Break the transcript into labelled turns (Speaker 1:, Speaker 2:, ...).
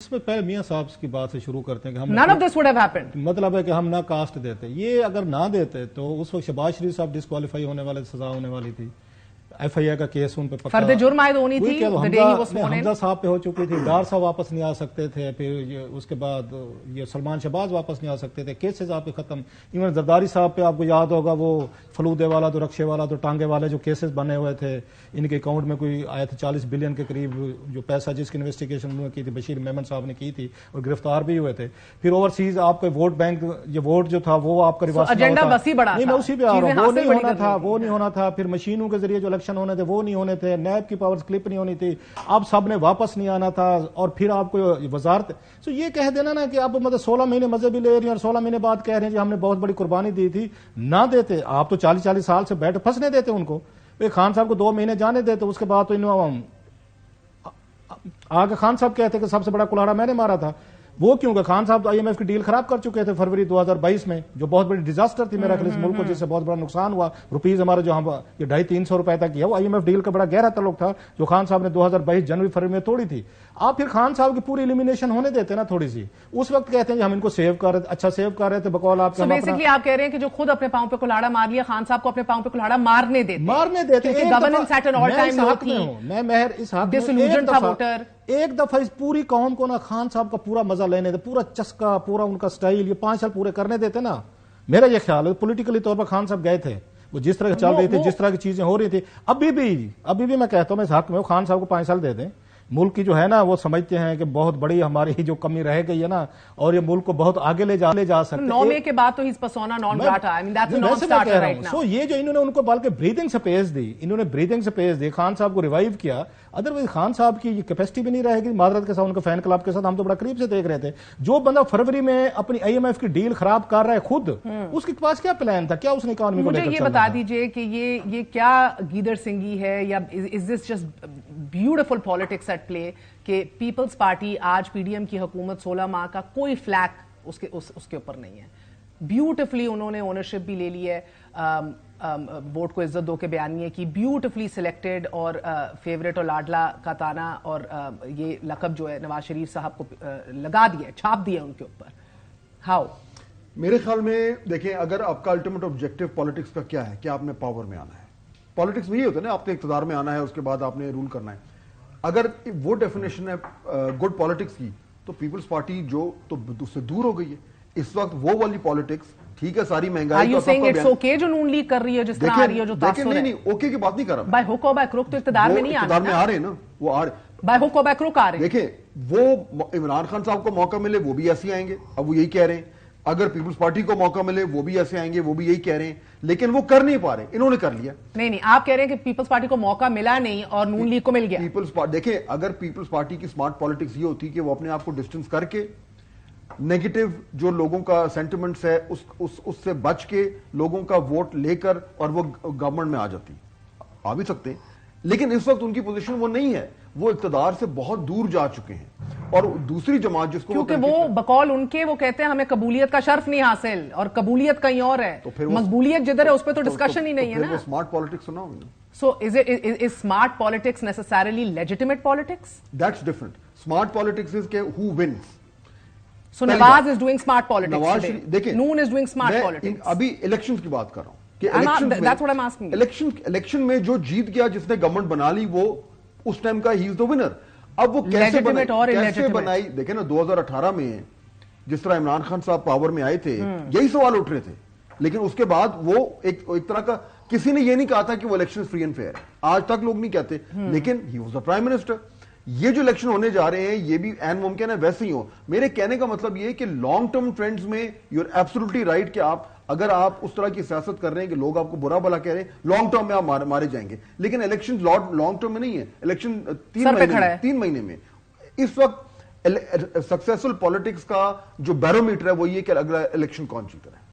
Speaker 1: اس میں پہلے میاں صاحب کی بات سے شروع کرتے ہیں کہ ہم
Speaker 2: None of this would have happened.
Speaker 1: مطلب ہے کہ ہم نہ کاسٹ دیتے. یہ اگر نہ دیتے تو اس وقت شہباز شریف صاحب ڈسکوالیفائی ہونے والے, سزا ہونے والی تھی. ایف آئی اے کا کیس ان پہ پکا,
Speaker 2: فرد جرم عائد ہونی تھی.
Speaker 1: حمزہ صاحب پہ ہو چکی تھی, ڈار صاحب واپس نہیں آ سکتے تھے, پھر اس کے بعد یہ سلمان شہباز واپس نہیں آ سکتے تھے, کیسز آپ کے ختم. ایون زرداری صاحب پہ آپ کو یاد ہوگا وہ فلودے والا تو رکشے والا تو ٹانگے والے جو کیسز بنے ہوئے تھے, ان کے اکاؤنٹ میں کوئی آئے تھے 40 بلین کے قریب جو پیسہ, جس کی انویسٹیگیشن انہوں نے کی تھی, بشیر میمن صاحب نے کی تھی اور گرفتار بھی ہوئے تھے. پھر اوورسیز آپ کا ووٹ بینک, یہ ووٹ جو تھا وہ آپ کا ریورس
Speaker 2: ایجنڈا وسیع بڑا
Speaker 1: نہیں, میں اسی پہ آ رہا ہوں, وہ نہیں ہونا تھا, وہ نہیں ہونا تھا. پھر مشینوں کے ذریعے جو الیکشن ہونے تھے وہ نہیں ہونے تھے, نیب کی پاورز کلپ نہیں ہونی تھی, اب سب نے واپس نہیں آنا تھا. اور پھر آپ کو وزارت سو یہ کہہ دینا نا کہ آپ مطلب 16 مہینے مزے بھی لے رہی ہیں اور 16 مہینے بعد کہہ رہے ہیں کہ ہم نے بہت بڑی قربانی دی تھی. نہ دیتے آپ تو 40 سال سے بیٹھ پھنسنے دیتے ان کو. خان صاحب کو 2 مہینے جانے دیتے, اس کے بعد تو انہوں آگے خان صاحب کہتے کہ سب سے بڑا کلاڑا میں نے مارا تھا. وہ کیوں کہ خان صاحب تو آئی ایم ایف کی ڈیل خراب کر چکے تھے فروری 2022 میں, جو بہت بڑی ڈیزاسٹر تھی میرا خیال اس ملک کو, جس سے بہت بڑا نقصان ہوا. روپیز ہمارا جو یہ 250-300 روپے تک کیا, وہ آئی ایم ایف ڈیل کا بڑا گہرا تعلق تھا جو خان صاحب نے 2022 جنوری فروری میں توڑی تھی. آپ پھر خان صاحب کی پوری ایلیمینیشن ہونے دیتے نا تھوڑی سی. اس وقت کہتے ہیں ہم ان کو سیو کر رہے تھے, اچھا سیو کر رہے تھے بقول آپ.
Speaker 2: بیسکلی آپ کہہ رہے ہیں کہ جو خود اپنے پاؤں پہ کلاڑا مار لیا, خان صاحب کو اپنے پاؤں پہ کلاڑا مارنے دیتے. Governance at an all time low تھی,
Speaker 1: میں مہر اس حق
Speaker 2: ڈسلوژن تھا ووٹر.
Speaker 1: ایک دفعہ اس پوری قوم کو نا خان صاحب کا پورا مزہ لینے دے, پورا چسکا, پورا ان کا سٹائل, یہ 5 سال پورے کرنے دیتے نا. میرا یہ خیال ہے پولیٹیکلی طور پر خان صاحب گئے تھے, وہ جس طرح چل رہی تھی, جس طرح کی چیزیں ہو رہی تھی. ابھی بھی میں کہتا ہوں میں اس حق میں خان صاحب کو 5 سال دے دیں. ملک کی جو ہے نا وہ سمجھتے ہیں کہ بہت بڑی ہماری جو کمی رہ گئی ہے نا, اور یہ ملک کو بہت آگے لے جا سکتے.
Speaker 2: 9 مئی کے بعد تو ہی persona non grata, I mean that's a non starter right now.
Speaker 1: So یہ جو انہوں نے ان کو بلکہ بریتھنگ سپیس دی, انہوں نے بریتھنگ سپیس دی, خان صاحب کو ریوائیو کیا. ادروائز خان صاحب کی یہ کیپیسٹی بھی نہیں رہے گی. معذرت کے ساتھ ان کے فین کلب کے ساتھ ہم تو بڑا قریب سے دیکھ رہے تھے, جو بندہ فروری میں اپنی آئی ایم ایف کی ڈیل خراب کر رہا ہے خود, اس کے پاس کیا پلان تھا, کیا اس نے اکانومی کو لے کر چلنا تھا.
Speaker 2: مجھے یہ بتا دیجئے کہ یہ کیا گیدر سنگھی ہے, یا is this just beautiful politics at play کہ پیپلز پارٹی آج پی ڈی ایم کی حکومت 16 ماہ کا کوئی فلیک اس کے اوپر نہیں ہے. بیوٹیفلی انہوں نے اونرشپ بھی لے لی ہے, ووٹ کو عزت دو کے بیانیے کی, بیوٹیفلی سلیکٹڈ, اور فیوریٹ اور لاڈلا کا تانا اور یہ لقب جو ہے نواز شریف صاحب کو لگا دیا, چھاپ دیا ان کے اوپر. ہاؤ؟
Speaker 3: میرے خیال میں دیکھیں, اگر آپ کا الٹیمیٹ آبجیکٹو پالیٹکس کا کیا ہے کہ آپ نے پاور میں آنا ہے, پالیٹکس میں یہ ہوتا ہے نا, آپ نے اقتدار میں آنا ہے, اس کے بعد آپ نے رول کرنا ہے. اگر وہ ڈیفینیشن ہے گڈ پالیٹکس کی, تو پیپلز پارٹی جو تو اس سے دور ہو گئی ہے اس وقت. وہ والی پالیٹکس ٹھیک ہے, ساری مہنگائی
Speaker 2: جو نون لیگ کر رہی ہے, جس طرح آ رہی ہے, جو
Speaker 3: نہیں اوکے کی بات نہیں کر رہا,
Speaker 2: بائی ہک اور بائی کروک تو اقتدار میں نہیں
Speaker 3: اقتدار میں آ رہے ہیں نا, وہ آ رہے
Speaker 2: بائی ہک اور بائی کروک آ رہے ہیں.
Speaker 3: دیکھیں وہ عمران خان صاحب کو موقع ملے وہ بھی ایسے آئیں گے, اب وہ یہی کہہ رہے ہیں. اگر پیپلز پارٹی کو موقع ملے وہ بھی ایسے آئیں گے, وہ بھی یہی کہہ رہے ہیں, لیکن وہ کر نہیں پا رہے, انہوں نے کر لیا.
Speaker 2: نہیں آپ کہہ رہے ہیں کہ پیپلز پارٹی کو موقع ملا نہیں اور نون لیگ کو مل گیا.
Speaker 3: دیکھیں اگر پیپلز پارٹی کی سمارٹ پالیٹکس یہ ہوتی کہ وہ اپنے آپ کو ڈسٹنس کر کے نیگیٹو جو لوگوں کا سینٹیمنٹس ہے اس سے بچ کے لوگوں کا ووٹ لے کر اور وہ گورنمنٹ میں آ جاتی, آ بھی سکتے ہیں. لیکن اس وقت ان کی پوزیشن وہ نہیں ہے, وہ اقتدار سے بہت دور جا چکے ہیں. اور دوسری جماعت جس کو,
Speaker 2: کیونکہ وہ بقول ان کے وہ کہتے ہیں ہمیں قبولیت کا شرف نہیں حاصل, اور قبولیت کہیں اور ہے, مقبولیت جدھر ہے اس پہ تو ڈسکشن ہی نہیں ہے نا.
Speaker 3: اسمارٹ پالیٹکس سنا ہوگا.
Speaker 2: So is smart politics necessarily legitimate politics?
Speaker 3: That's different. Smart politics is who wins.
Speaker 2: So Nawaz is doing smart politics today. Noon is doing smart politics.
Speaker 3: ابھی الیکشنز کی بات کر رہا ہوں کہ
Speaker 2: that's what I'm asking.
Speaker 3: Election میں جو جیت گیا, جس نے گورنمنٹ بنا لی, وہ اس ٹائم کا ہی از دا ونر. اب وہ کیسے بنائی دیکھیں نا, 2018 میں جس طرح عمران خان صاحب پاور میں آئے تھے, یہی سوال اٹھ رہے تھے. لیکن اس کے بعد وہ ایک طرح کا, کسی نے یہ نہیں کہا تھا کہ وہ الیکشن فری اینڈ فیئر ہے, آج تک لوگ نہیں کہتے, لیکن he was the prime minister. یہ جو الیکشن ہونے جا رہے ہیں یہ بھی عین ممکن ہے ویسے ہی ہو. میرے کہنے کا مطلب یہ کہ لانگ ٹرم ٹرینڈز میں یو آر ایبسولوٹلی رائٹ کہ اگر آپ اس طرح کی سیاست کر رہے ہیں کہ لوگ آپ کو برا بھلا کہہ رہے ہیں, لانگ ٹرم میں آپ مارے جائیں گے. لیکن الیکشن لانگ ٹرم میں نہیں ہے, الیکشن 3 مہینے میں. اس وقت سکسیسفل پالیٹکس کا جو بیرومیٹر ہے وہ یہ کہ اگلا الیکشن کون جیت رہا ہے.